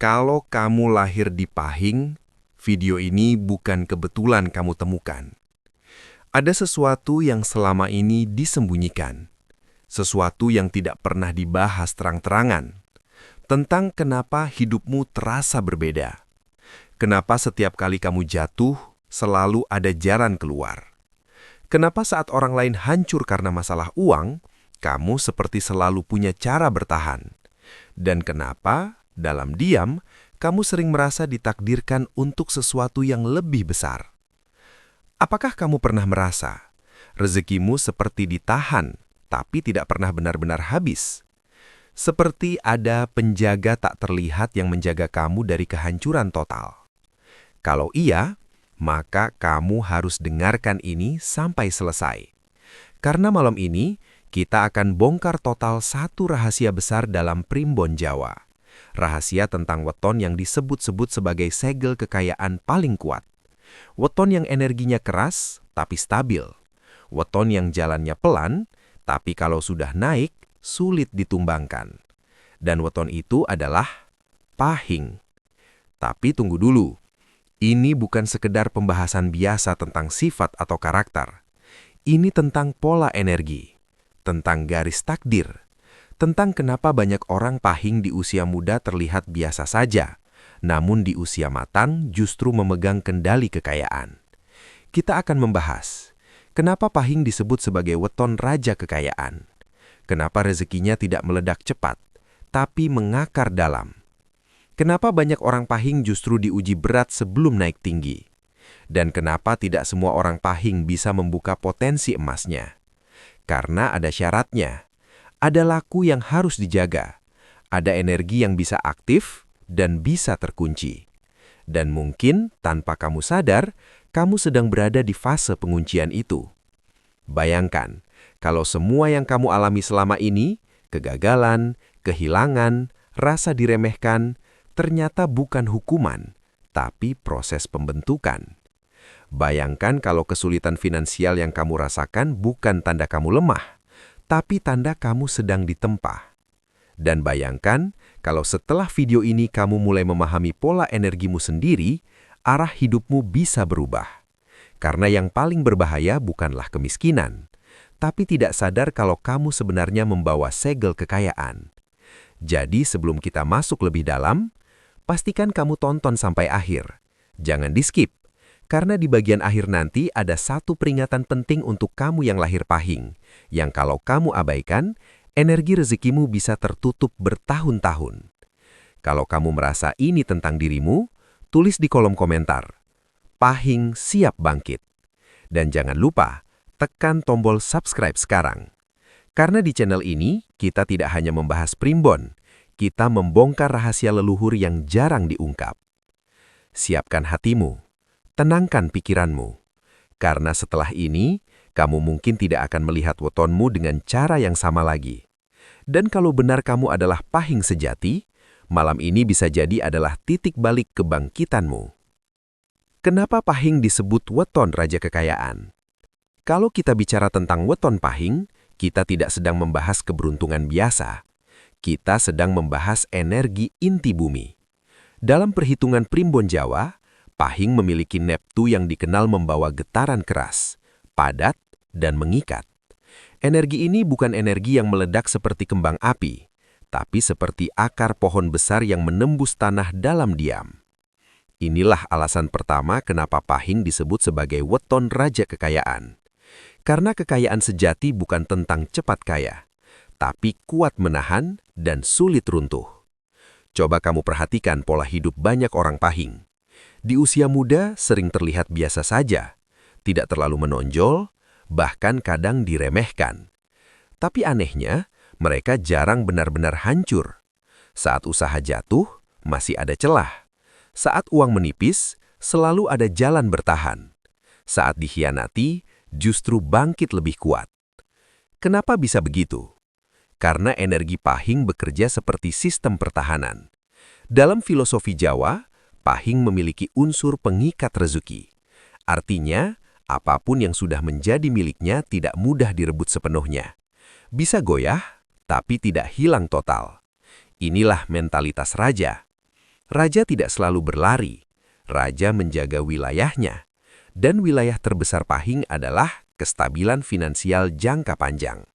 Kalau kamu lahir di Pahing, video ini bukan kebetulan kamu temukan. Ada sesuatu yang selama ini disembunyikan. Sesuatu yang tidak pernah dibahas terang-terangan. Tentang kenapa hidupmu terasa berbeda. Kenapa setiap kali kamu jatuh, selalu ada jalan keluar. Kenapa saat orang lain hancur karena masalah uang, kamu seperti selalu punya cara bertahan. Dan kenapa, dalam diam, kamu sering merasa ditakdirkan untuk sesuatu yang lebih besar. Apakah kamu pernah merasa rezekimu seperti ditahan, tapi tidak pernah benar-benar habis? Seperti ada penjaga tak terlihat yang menjaga kamu dari kehancuran total. Kalau iya, maka kamu harus dengarkan ini sampai selesai. Karena malam ini, kita akan bongkar total satu rahasia besar dalam primbon Jawa. Rahasia tentang weton yang disebut-sebut sebagai segel kekayaan paling kuat. Weton yang energinya keras, tapi stabil. Weton yang jalannya pelan, tapi kalau sudah naik, sulit ditumbangkan. Dan weton itu adalah Pahing. Tapi tunggu dulu. Ini bukan sekedar pembahasan biasa tentang sifat atau karakter. Ini tentang pola energi, tentang garis takdir, tentang kenapa banyak orang Pahing di usia muda terlihat biasa saja, namun di usia matang justru memegang kendali kekayaan. Kita akan membahas, kenapa Pahing disebut sebagai weton raja kekayaan, kenapa rezekinya tidak meledak cepat, tapi mengakar dalam. Kenapa banyak orang Pahing justru diuji berat sebelum naik tinggi? Dan kenapa tidak semua orang Pahing bisa membuka potensi emasnya? Karena ada syaratnya. Ada laku yang harus dijaga. Ada energi yang bisa aktif dan bisa terkunci. Dan mungkin tanpa kamu sadar, kamu sedang berada di fase penguncian itu. Bayangkan, kalau semua yang kamu alami selama ini, kegagalan, kehilangan, rasa diremehkan, ternyata bukan hukuman, tapi proses pembentukan. Bayangkan kalau kesulitan finansial yang kamu rasakan bukan tanda kamu lemah, tapi tanda kamu sedang ditempa. Dan bayangkan kalau setelah video ini kamu mulai memahami pola energimu sendiri, arah hidupmu bisa berubah. Karena yang paling berbahaya bukanlah kemiskinan, tapi tidak sadar kalau kamu sebenarnya membawa segel kekayaan. Jadi sebelum kita masuk lebih dalam, pastikan kamu tonton sampai akhir. Jangan di-skip. Karena di bagian akhir nanti ada satu peringatan penting untuk kamu yang lahir Pahing, yang kalau kamu abaikan, energi rezekimu bisa tertutup bertahun-tahun. Kalau kamu merasa ini tentang dirimu, tulis di kolom komentar. Pahing siap bangkit. Dan jangan lupa, tekan tombol subscribe sekarang. Karena di channel ini, kita tidak hanya membahas primbon, kita membongkar rahasia leluhur yang jarang diungkap. Siapkan hatimu. Tenangkan pikiranmu, karena setelah ini, kamu mungkin tidak akan melihat wetonmu dengan cara yang sama lagi. Dan kalau benar kamu adalah Pahing sejati, malam ini bisa jadi adalah titik balik kebangkitanmu. Kenapa Pahing disebut weton raja kekayaan? Kalau kita bicara tentang weton Pahing, kita tidak sedang membahas keberuntungan biasa. Kita sedang membahas energi inti bumi. Dalam perhitungan primbon Jawa, Pahing memiliki neptu yang dikenal membawa getaran keras, padat, dan mengikat. Energi ini bukan energi yang meledak seperti kembang api, tapi seperti akar pohon besar yang menembus tanah dalam diam. Inilah alasan pertama kenapa Pahing disebut sebagai weton raja kekayaan. Karena kekayaan sejati bukan tentang cepat kaya, tapi kuat menahan dan sulit runtuh. Coba kamu perhatikan pola hidup banyak orang Pahing. Di usia muda sering terlihat biasa saja, tidak terlalu menonjol, bahkan kadang diremehkan. Tapi anehnya, mereka jarang benar-benar hancur. Saat usaha jatuh, masih ada celah. Saat uang menipis, selalu ada jalan bertahan. Saat dikhianati, justru bangkit lebih kuat. Kenapa bisa begitu? Karena energi Pahing bekerja seperti sistem pertahanan. Dalam filosofi Jawa, Pahing memiliki unsur pengikat rezeki. Artinya, apapun yang sudah menjadi miliknya tidak mudah direbut sepenuhnya. Bisa goyah, tapi tidak hilang total. Inilah mentalitas raja. Raja tidak selalu berlari. Raja menjaga wilayahnya. Dan wilayah terbesar Pahing adalah kestabilan finansial jangka panjang.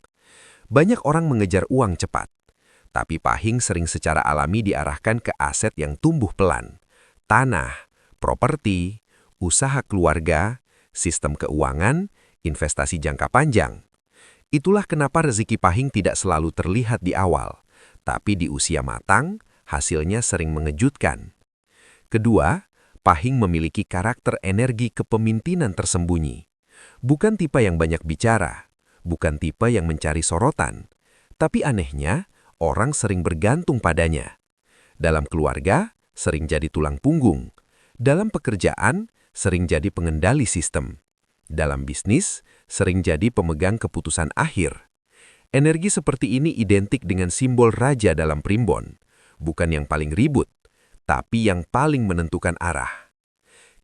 Banyak orang mengejar uang cepat. Tapi Pahing sering secara alami diarahkan ke aset yang tumbuh pelan. Tanah, properti, usaha keluarga, sistem keuangan, investasi jangka panjang. Itulah kenapa rezeki Pahing tidak selalu terlihat di awal. Tapi di usia matang, hasilnya sering mengejutkan. Kedua, Pahing memiliki karakter energi kepemimpinan tersembunyi. Bukan tipe yang banyak bicara, bukan tipe yang mencari sorotan. Tapi anehnya, orang sering bergantung padanya. Dalam keluarga, sering jadi tulang punggung. Dalam pekerjaan, sering jadi pengendali sistem. Dalam bisnis, sering jadi pemegang keputusan akhir. Energi seperti ini identik dengan simbol raja dalam primbon. Bukan yang paling ribut, tapi yang paling menentukan arah.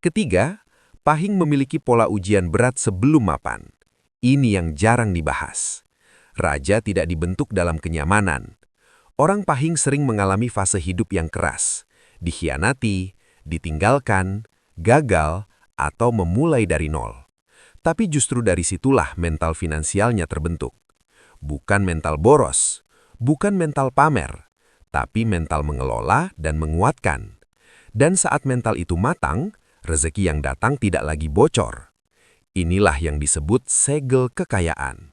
Ketiga, Pahing memiliki pola ujian berat sebelum mapan. Ini yang jarang dibahas. Raja tidak dibentuk dalam kenyamanan. Orang Pahing sering mengalami fase hidup yang keras, dikhianati, ditinggalkan, gagal, atau memulai dari nol. Tapi justru dari situlah mental finansialnya terbentuk. Bukan mental boros, bukan mental pamer, tapi mental mengelola dan menguatkan. Dan saat mental itu matang, rezeki yang datang tidak lagi bocor. Inilah yang disebut segel kekayaan.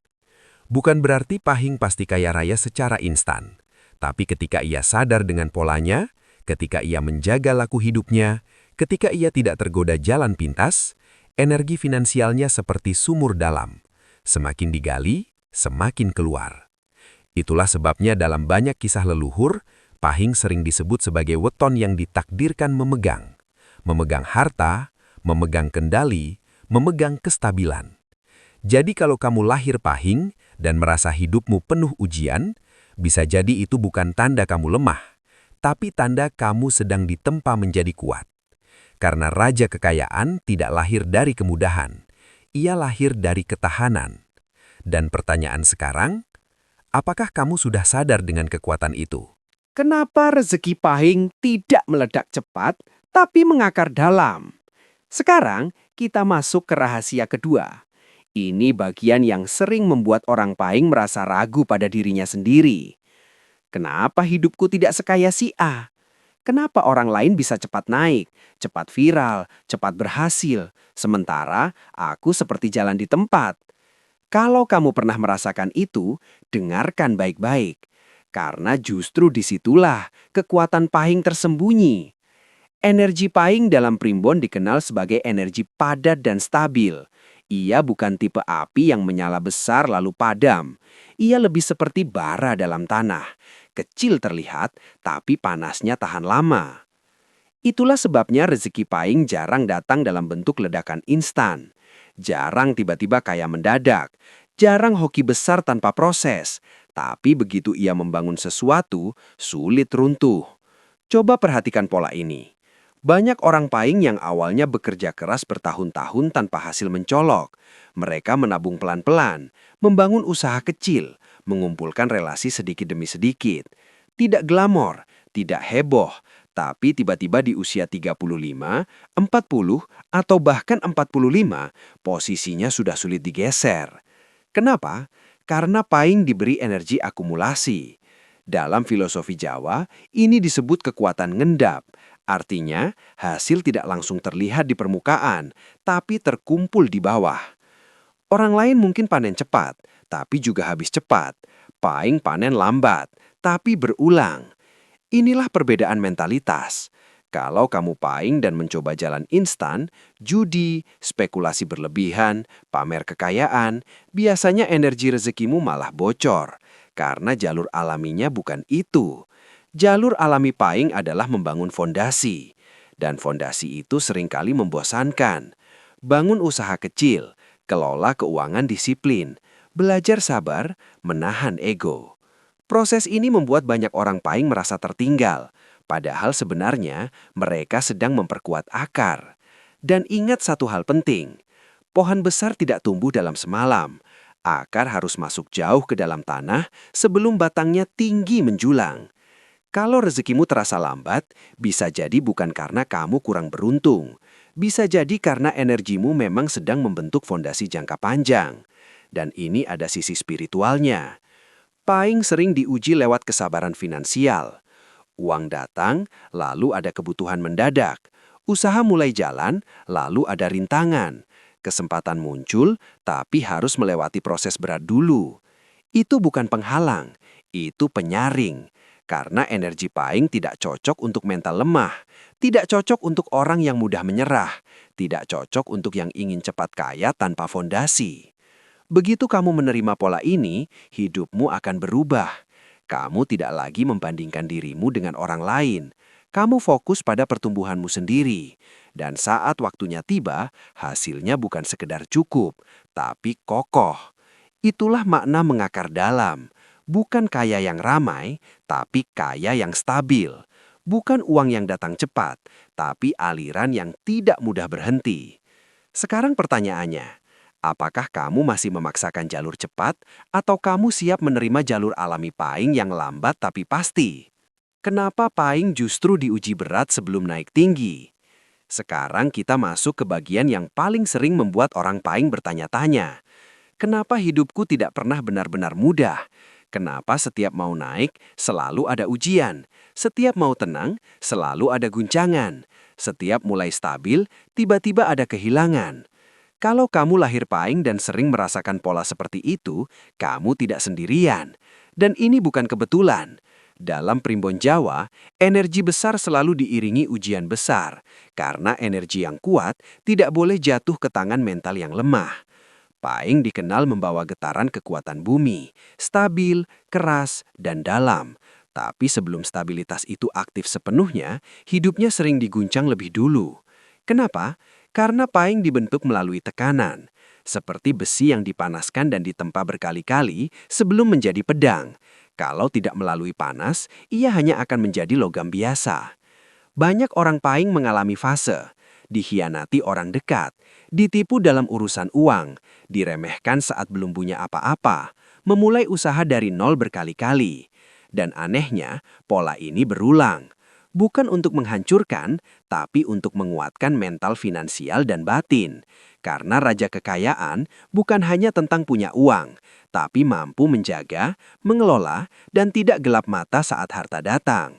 Bukan berarti Pahing pasti kaya raya secara instan. Tapi ketika ia sadar dengan polanya, ketika ia menjaga laku hidupnya, ketika ia tidak tergoda jalan pintas, energi finansialnya seperti sumur dalam. Semakin digali, semakin keluar. Itulah sebabnya dalam banyak kisah leluhur, Pahing sering disebut sebagai weton yang ditakdirkan memegang. Memegang harta, memegang kendali, memegang kestabilan. Jadi kalau kamu lahir Pahing dan merasa hidupmu penuh ujian, bisa jadi itu bukan tanda kamu lemah, tapi tanda kamu sedang ditempa menjadi kuat. Karena raja kekayaan tidak lahir dari kemudahan, ia lahir dari ketahanan. Dan pertanyaan sekarang, apakah kamu sudah sadar dengan kekuatan itu? Kenapa rezeki Pahing tidak meledak cepat, tapi mengakar dalam? Sekarang, kita masuk ke rahasia kedua. Ini bagian yang sering membuat orang Pahing merasa ragu pada dirinya sendiri. Kenapa hidupku tidak sekaya si A? Kenapa orang lain bisa cepat naik, cepat viral, cepat berhasil, sementara aku seperti jalan di tempat? Kalau kamu pernah merasakan itu, dengarkan baik-baik. Karena justru disitulah kekuatan Pahing tersembunyi. Energi Pahing dalam primbon dikenal sebagai energi padat dan stabil. Ia bukan tipe api yang menyala besar lalu padam. Ia lebih seperti bara dalam tanah. Kecil terlihat, tapi panasnya tahan lama. Itulah sebabnya rezeki Pahing jarang datang dalam bentuk ledakan instan. Jarang tiba-tiba kaya mendadak. Jarang hoki besar tanpa proses. Tapi begitu ia membangun sesuatu, sulit runtuh. Coba perhatikan pola ini. Banyak orang Pahing yang awalnya bekerja keras bertahun-tahun tanpa hasil mencolok. Mereka menabung pelan-pelan, membangun usaha kecil, mengumpulkan relasi sedikit demi sedikit. Tidak glamor, tidak heboh, tapi tiba-tiba di usia 35, 40, atau bahkan 45, posisinya sudah sulit digeser. Kenapa? Karena Pahing diberi energi akumulasi. Dalam filosofi Jawa, ini disebut kekuatan ngendap. Artinya, hasil tidak langsung terlihat di permukaan, tapi terkumpul di bawah. Orang lain mungkin panen cepat, tapi juga habis cepat. Pahing panen lambat, tapi berulang. Inilah perbedaan mentalitas. Kalau kamu Pahing dan mencoba jalan instan, judi, spekulasi berlebihan, pamer kekayaan, biasanya energi rezekimu malah bocor. Karena jalur alaminya bukan itu. Jalur alami Pahing adalah membangun fondasi. Dan fondasi itu seringkali membosankan. Bangun usaha kecil, kelola keuangan disiplin, belajar sabar, menahan ego. Proses ini membuat banyak orang Pahing merasa tertinggal. Padahal sebenarnya mereka sedang memperkuat akar. Dan ingat satu hal penting, pohon besar tidak tumbuh dalam semalam. Akar harus masuk jauh ke dalam tanah sebelum batangnya tinggi menjulang. Kalau rezekimu terasa lambat, bisa jadi bukan karena kamu kurang beruntung. Bisa jadi karena energimu memang sedang membentuk fondasi jangka panjang. Dan ini ada sisi spiritualnya. Pahing sering diuji lewat kesabaran finansial. Uang datang, lalu ada kebutuhan mendadak. Usaha mulai jalan, lalu ada rintangan. Kesempatan muncul, tapi harus melewati proses berat dulu. Itu bukan penghalang, itu penyaring. Karena energi pahing tidak cocok untuk mental lemah, tidak cocok untuk orang yang mudah menyerah, tidak cocok untuk yang ingin cepat kaya tanpa fondasi. Begitu kamu menerima pola ini, hidupmu akan berubah. Kamu tidak lagi membandingkan dirimu dengan orang lain. Kamu fokus pada pertumbuhanmu sendiri. Dan saat waktunya tiba, hasilnya bukan sekedar cukup, tapi kokoh. Itulah makna mengakar dalam. Bukan kaya yang ramai, tapi kaya yang stabil. Bukan uang yang datang cepat, tapi aliran yang tidak mudah berhenti. Sekarang pertanyaannya, apakah kamu masih memaksakan jalur cepat atau kamu siap menerima jalur alami pahing yang lambat tapi pasti? Kenapa pahing justru diuji berat sebelum naik tinggi? Sekarang kita masuk ke bagian yang paling sering membuat orang pahing bertanya-tanya. Kenapa hidupku tidak pernah benar-benar mudah? Kenapa setiap mau naik selalu ada ujian? Setiap mau tenang selalu ada guncangan. Setiap mulai stabil tiba-tiba ada kehilangan. Kalau kamu lahir pahing dan sering merasakan pola seperti itu, kamu tidak sendirian. Dan ini bukan kebetulan. Dalam primbon Jawa, energi besar selalu diiringi ujian besar. Karena energi yang kuat tidak boleh jatuh ke tangan mental yang lemah. Pahing dikenal membawa getaran kekuatan bumi, stabil, keras, dan dalam. Tapi sebelum stabilitas itu aktif sepenuhnya, hidupnya sering diguncang lebih dulu. Kenapa? Karena pahing dibentuk melalui tekanan, seperti besi yang dipanaskan dan ditempa berkali-kali sebelum menjadi pedang. Kalau tidak melalui panas, ia hanya akan menjadi logam biasa. Banyak orang pahing mengalami fase, dikhianati orang dekat, ditipu dalam urusan uang, diremehkan saat belum punya apa-apa, memulai usaha dari nol berkali-kali. Dan anehnya, pola ini berulang. Bukan untuk menghancurkan, tapi untuk menguatkan mental finansial dan batin. Karena raja kekayaan bukan hanya tentang punya uang, tapi mampu menjaga, mengelola, dan tidak gelap mata saat harta datang.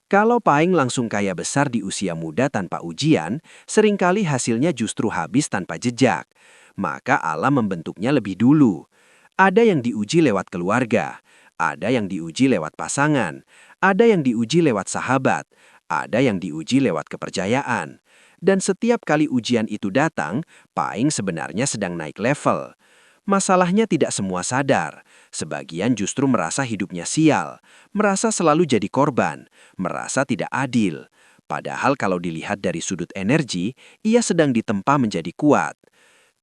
Kalau pahing langsung kaya besar di usia muda tanpa ujian, seringkali hasilnya justru habis tanpa jejak. Maka alam membentuknya lebih dulu. Ada yang diuji lewat keluarga, ada yang diuji lewat pasangan, ada yang diuji lewat sahabat, ada yang diuji lewat kepercayaan. Dan setiap kali ujian itu datang, pahing sebenarnya sedang naik level. Masalahnya tidak semua sadar. Sebagian justru merasa hidupnya sial, merasa selalu jadi korban, merasa tidak adil. Padahal kalau dilihat dari sudut energi, ia sedang ditempa menjadi kuat.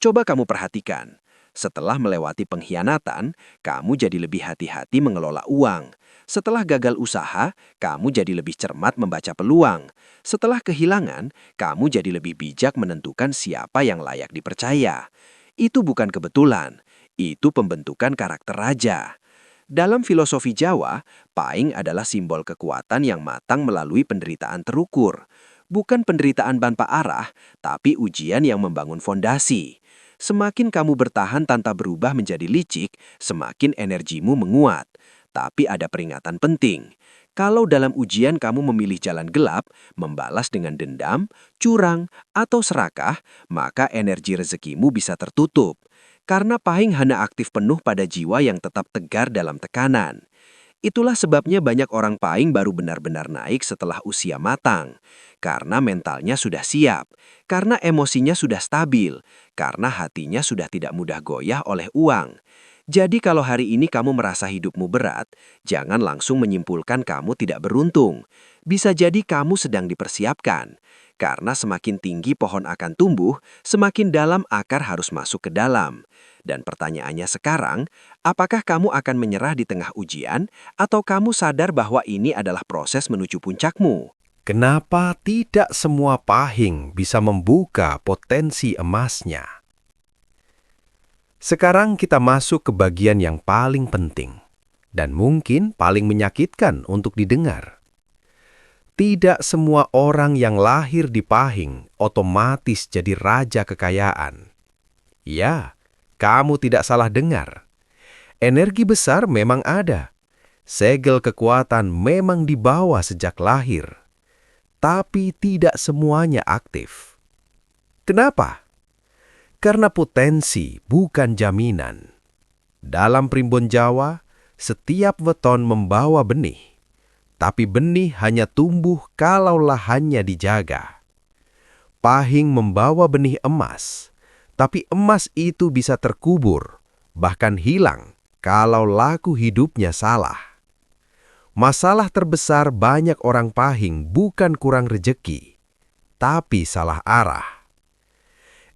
Coba kamu perhatikan. Setelah melewati pengkhianatan, kamu jadi lebih hati-hati mengelola uang. Setelah gagal usaha, kamu jadi lebih cermat membaca peluang. Setelah kehilangan, kamu jadi lebih bijak menentukan siapa yang layak dipercaya. Itu bukan kebetulan, itu pembentukan karakter raja. Dalam filosofi Jawa, pahing adalah simbol kekuatan yang matang melalui penderitaan terukur. Bukan penderitaan tanpa arah, tapi ujian yang membangun fondasi. Semakin kamu bertahan tanpa berubah menjadi licik, semakin energimu menguat. Tapi ada peringatan penting. Kalau dalam ujian kamu memilih jalan gelap, membalas dengan dendam, curang, atau serakah, maka energi rezekimu bisa tertutup. Karena pahing hanya aktif penuh pada jiwa yang tetap tegar dalam tekanan. Itulah sebabnya banyak orang pahing baru benar-benar naik setelah usia matang. Karena mentalnya sudah siap, karena emosinya sudah stabil, karena hatinya sudah tidak mudah goyah oleh uang. Jadi kalau hari ini kamu merasa hidupmu berat, jangan langsung menyimpulkan kamu tidak beruntung. Bisa jadi kamu sedang dipersiapkan. Karena semakin tinggi pohon akan tumbuh, semakin dalam akar harus masuk ke dalam. Dan pertanyaannya sekarang, apakah kamu akan menyerah di tengah ujian, atau kamu sadar bahwa ini adalah proses menuju puncakmu? Kenapa tidak semua pahing bisa membuka potensi emasnya? Sekarang kita masuk ke bagian yang paling penting dan mungkin paling menyakitkan untuk didengar. Tidak semua orang yang lahir di Pahing otomatis jadi raja kekayaan. Ya, kamu tidak salah dengar. Energi besar memang ada. Segel kekuatan memang dibawa sejak lahir. Tapi tidak semuanya aktif. Kenapa? Karena potensi bukan jaminan. Dalam primbon Jawa, setiap weton membawa benih. Tapi benih hanya tumbuh kalau lahannya dijaga. Pahing membawa benih emas, tapi emas itu bisa terkubur, bahkan hilang kalau laku hidupnya salah. Masalah terbesar banyak orang Pahing bukan kurang rejeki, tapi salah arah.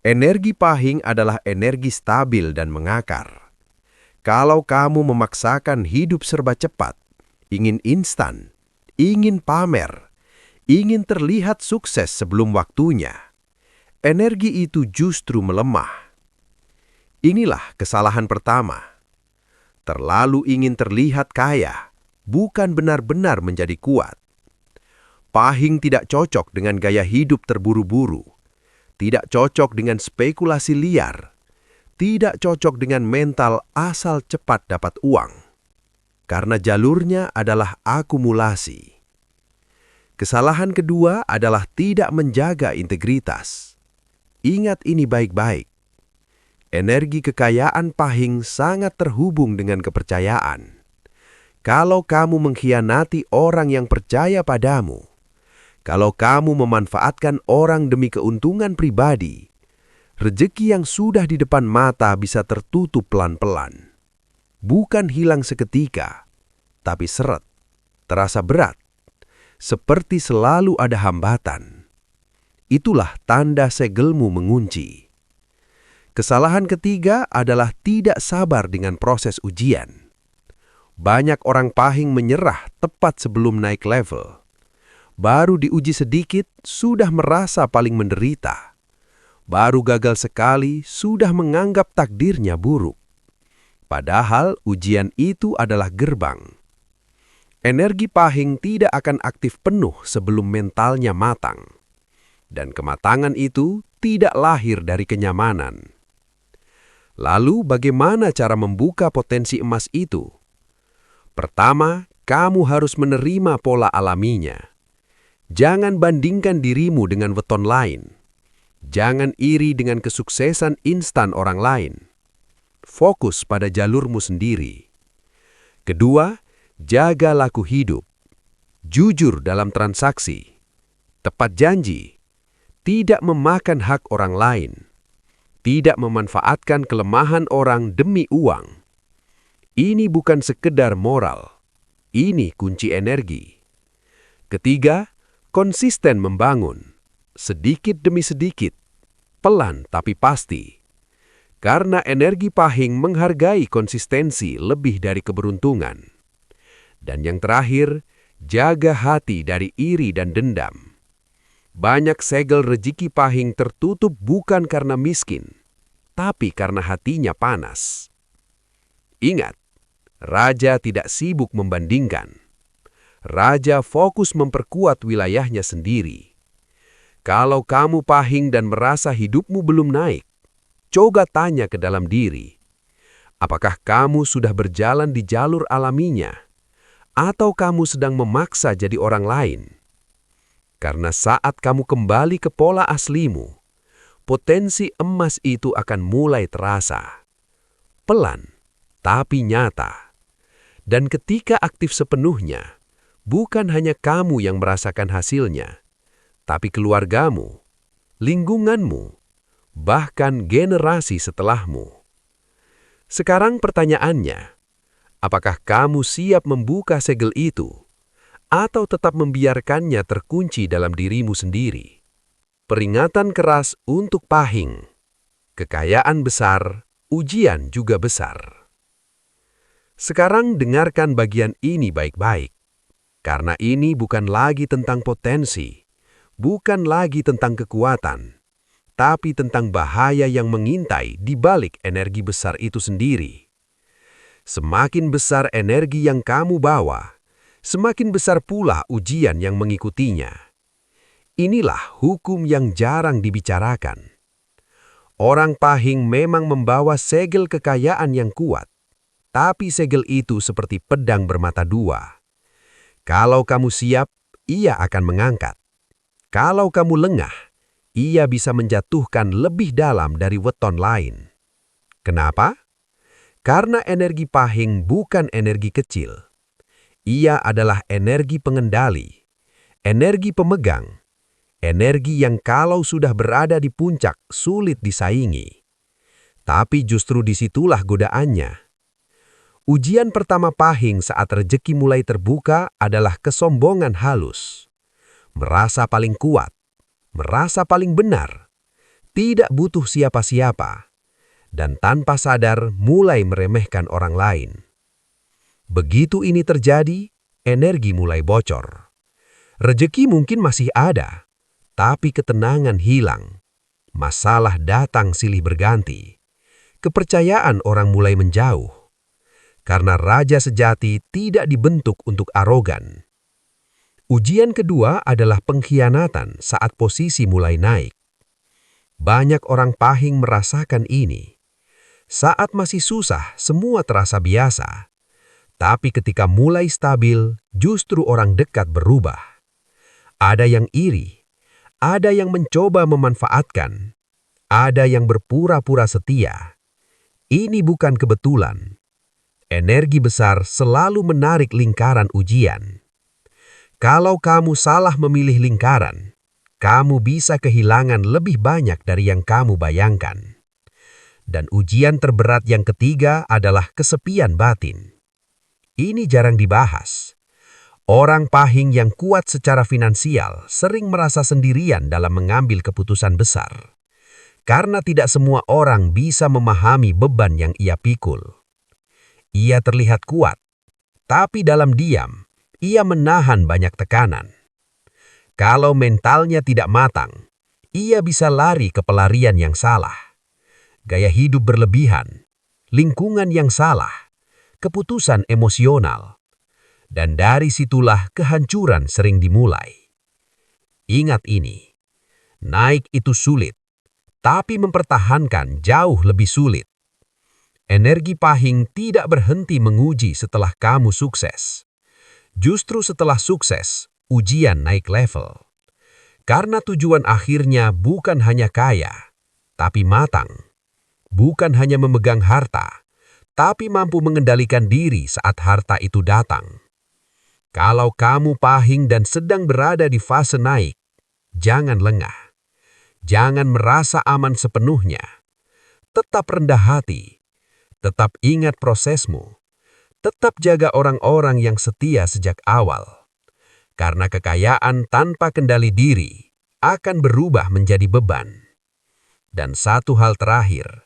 Energi Pahing adalah energi stabil dan mengakar. Kalau kamu memaksakan hidup serba cepat, ingin instan, ingin pamer, ingin terlihat sukses sebelum waktunya, energi itu justru melemah. Inilah kesalahan pertama. Terlalu ingin terlihat kaya, bukan benar-benar menjadi kuat. Pahing tidak cocok dengan gaya hidup terburu-buru, tidak cocok dengan spekulasi liar, tidak cocok dengan mental asal cepat dapat uang. Karena jalurnya adalah akumulasi. Kesalahan kedua adalah tidak menjaga integritas. Ingat ini baik-baik. Energi kekayaan Pahing sangat terhubung dengan kepercayaan. Kalau kamu mengkhianati orang yang percaya padamu, kalau kamu memanfaatkan orang demi keuntungan pribadi, rejeki yang sudah di depan mata bisa tertutup pelan-pelan. Bukan hilang seketika, tapi seret, terasa berat, seperti selalu ada hambatan. Itulah tanda segelmu mengunci. Kesalahan ketiga adalah tidak sabar dengan proses ujian. Banyak orang Pahing menyerah tepat sebelum naik level. Baru diuji sedikit, sudah merasa paling menderita. Baru gagal sekali, sudah menganggap takdirnya buruk. Padahal ujian itu adalah gerbang. Energi Pahing tidak akan aktif penuh sebelum mentalnya matang. Dan kematangan itu tidak lahir dari kenyamanan. Lalu bagaimana cara membuka potensi emas itu? Pertama, kamu harus menerima pola alaminya. Jangan bandingkan dirimu dengan weton lain. Jangan iri dengan kesuksesan instan orang lain. Fokus pada jalurmu sendiri. Kedua, jaga laku hidup. Jujur dalam transaksi. Tepat janji. Tidak memakan hak orang lain. Tidak memanfaatkan kelemahan orang demi uang. Ini bukan sekedar moral. Ini kunci energi. Ketiga, konsisten membangun. Sedikit demi sedikit. Pelan tapi pasti. Karena energi Pahing menghargai konsistensi lebih dari keberuntungan. Dan yang terakhir, jaga hati dari iri dan dendam. Banyak segel rejeki Pahing tertutup bukan karena miskin, tapi karena hatinya panas. Ingat, raja tidak sibuk membandingkan. Raja fokus memperkuat wilayahnya sendiri. Kalau kamu Pahing dan merasa hidupmu belum naik, coba tanya ke dalam diri, apakah kamu sudah berjalan di jalur alaminya, atau kamu sedang memaksa jadi orang lain? Karena saat kamu kembali ke pola aslimu, potensi emas itu akan mulai terasa. Pelan, tapi nyata. Dan ketika aktif sepenuhnya, bukan hanya kamu yang merasakan hasilnya, tapi keluargamu, lingkunganmu, bahkan generasi setelahmu. Sekarang pertanyaannya, apakah kamu siap membuka segel itu, atau tetap membiarkannya terkunci dalam dirimu sendiri? Peringatan keras untuk Pahing. Kekayaan besar, ujian juga besar. Sekarang dengarkan bagian ini baik-baik, karena ini bukan lagi tentang potensi, bukan lagi tentang kekuatan, tapi tentang bahaya yang mengintai di balik energi besar itu sendiri. Semakin besar energi yang kamu bawa, semakin besar pula ujian yang mengikutinya. Inilah hukum yang jarang dibicarakan. Orang pahing memang membawa segel kekayaan yang kuat, tapi segel itu seperti pedang bermata dua. Kalau kamu siap, ia akan mengangkat. Kalau kamu lengah, ia bisa menjatuhkan lebih dalam dari weton lain. Kenapa? Karena energi pahing bukan energi kecil. Ia adalah energi pengendali, energi pemegang, energi yang kalau sudah berada di puncak sulit disaingi. Tapi justru disitulah godaannya. Ujian pertama pahing saat rejeki mulai terbuka adalah kesombongan halus. Merasa paling kuat, merasa paling benar, tidak butuh siapa-siapa, dan tanpa sadar mulai meremehkan orang lain. Begitu ini terjadi, energi mulai bocor. Rejeki mungkin masih ada, tapi ketenangan hilang. Masalah datang silih berganti. Kepercayaan orang mulai menjauh. Karena raja sejati tidak dibentuk untuk arogan. Ujian kedua adalah pengkhianatan saat posisi mulai naik. Banyak orang pahing merasakan ini. Saat masih susah, semua terasa biasa. Tapi ketika mulai stabil, justru orang dekat berubah. Ada yang iri, ada yang mencoba memanfaatkan, ada yang berpura-pura setia. Ini bukan kebetulan. Energi besar selalu menarik lingkaran ujian. Kalau kamu salah memilih lingkaran, kamu bisa kehilangan lebih banyak dari yang kamu bayangkan. Dan ujian terberat yang ketiga adalah kesepian batin. Ini jarang dibahas. Orang pahing yang kuat secara finansial sering merasa sendirian dalam mengambil keputusan besar. Karena tidak semua orang bisa memahami beban yang ia pikul. Ia terlihat kuat, tapi dalam diam, ia menahan banyak tekanan. Kalau mentalnya tidak matang, ia bisa lari ke pelarian yang salah. Gaya hidup berlebihan, lingkungan yang salah, keputusan emosional. Dan dari situlah kehancuran sering dimulai. Ingat ini, naik itu sulit, tapi mempertahankan jauh lebih sulit. Energi pahing tidak berhenti menguji setelah kamu sukses. Justru setelah sukses, ujian naik level. Karena tujuan akhirnya bukan hanya kaya, tapi matang. Bukan hanya memegang harta, tapi mampu mengendalikan diri saat harta itu datang. Kalau kamu pahing dan sedang berada di fase naik, jangan lengah. Jangan merasa aman sepenuhnya. Tetap rendah hati. Tetap ingat prosesmu. Tetap jaga orang-orang yang setia sejak awal. Karena kekayaan tanpa kendali diri akan berubah menjadi beban. Dan satu hal terakhir,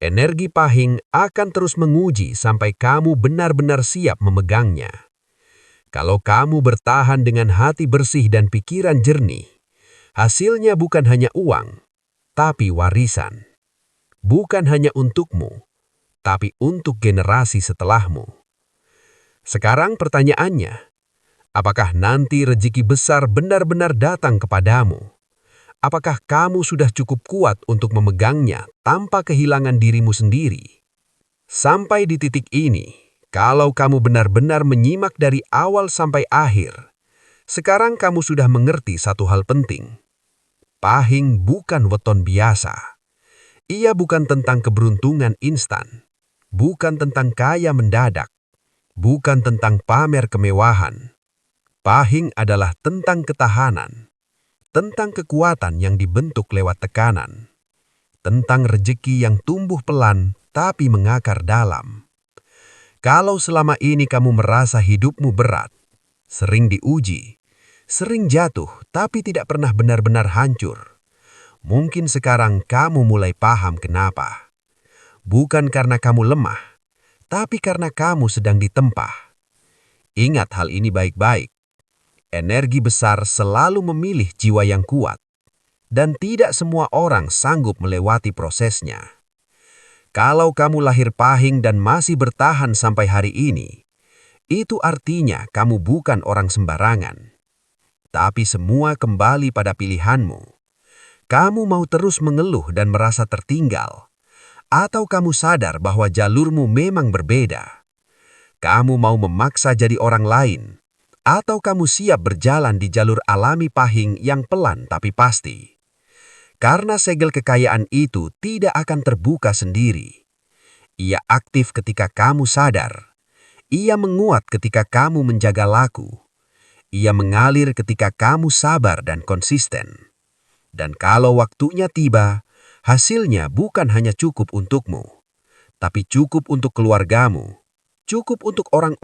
energi pahing akan terus menguji sampai kamu benar-benar siap memegangnya. Kalau kamu bertahan dengan hati bersih dan pikiran jernih, hasilnya bukan hanya uang, tapi warisan. Bukan hanya untukmu, tapi untuk generasi setelahmu. Sekarang pertanyaannya, apakah nanti rezeki besar benar-benar datang kepadamu? Apakah kamu sudah cukup kuat untuk memegangnya tanpa kehilangan dirimu sendiri? Sampai di titik ini, kalau kamu benar-benar menyimak dari awal sampai akhir, sekarang kamu sudah mengerti satu hal penting. Pahing bukan weton biasa. Ia bukan tentang keberuntungan instan. Bukan tentang kaya mendadak. Bukan tentang pamer kemewahan. Pahing adalah tentang ketahanan. Tentang kekuatan yang dibentuk lewat tekanan. Tentang rejeki yang tumbuh pelan tapi mengakar dalam. Kalau selama ini kamu merasa hidupmu berat, sering diuji, sering jatuh tapi tidak pernah benar-benar hancur, mungkin sekarang kamu mulai paham kenapa. Bukan karena kamu lemah, tapi karena kamu sedang ditempa. Ingat hal ini baik-baik. Energi besar selalu memilih jiwa yang kuat, dan tidak semua orang sanggup melewati prosesnya. Kalau kamu lahir pahing dan masih bertahan sampai hari ini, Itu artinya kamu bukan orang sembarangan. Tapi semua kembali pada pilihanmu. Kamu mau terus mengeluh dan merasa tertinggal, atau kamu sadar bahwa jalurmu memang berbeda? Kamu mau memaksa jadi orang lain, atau kamu siap berjalan di jalur alami Pahing yang pelan tapi pasti? Karena segel kekayaan itu tidak akan terbuka sendiri. Ia aktif ketika kamu sadar. Ia menguat ketika kamu menjaga laku. Ia mengalir ketika kamu sabar dan konsisten. Dan kalau waktunya tiba, hasilnya bukan hanya cukup untukmu, tapi cukup untuk keluargamu, cukup untuk orang